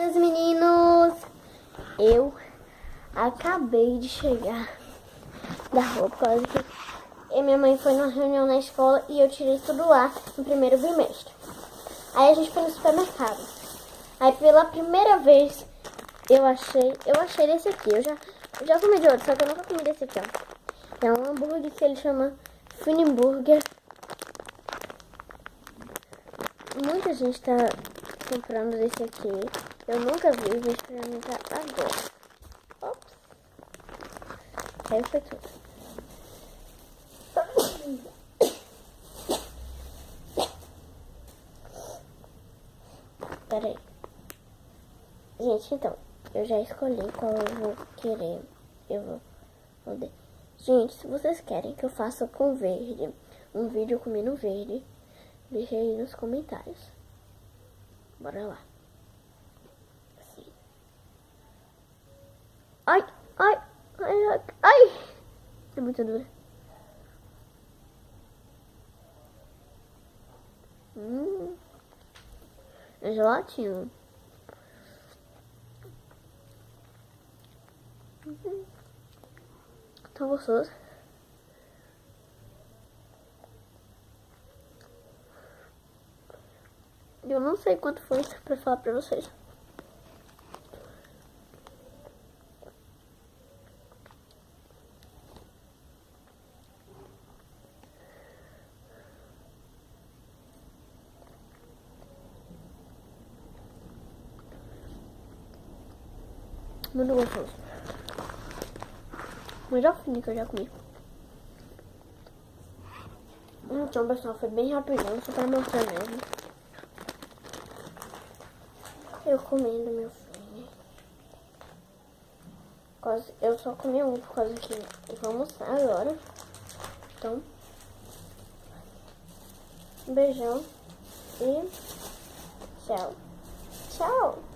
Meninas, meninos, eu acabei de chegar da rua por causa que minha mãe foi numa reunião na escola e eu tirei tudo lá no primeiro bimestre. Aí a gente foi no supermercado. Aí pela primeira vez eu achei desse aqui. Eu já comi de outro, só que eu nunca comi desse aqui, ó. É um hambúrguer que ele chama Finemburger. Muita gente tá comprando desse aqui. Eu nunca vi, vou experimentar agora. Ops. Aí foi tudo. Pera aí. Gente, então, eu já escolhi qual eu vou querer. Gente, se vocês querem que eu faça com verde, um vídeo comendo verde, deixa aí nos comentários. Bora lá. Assim. Ai, ai, ai, ai, ai. É muito dura. É gelatina. Tão gostoso. Eu não sei quanto foi pra falar pra vocês. Muito gostoso. O melhor filme que eu já comi. Então, pessoal, foi bem rapidão, só pra mostrar mesmo. Eu comendo meu filme. Eu só comi um por causa que eu vou almoçar agora. Então, um beijão e tchau. Tchau!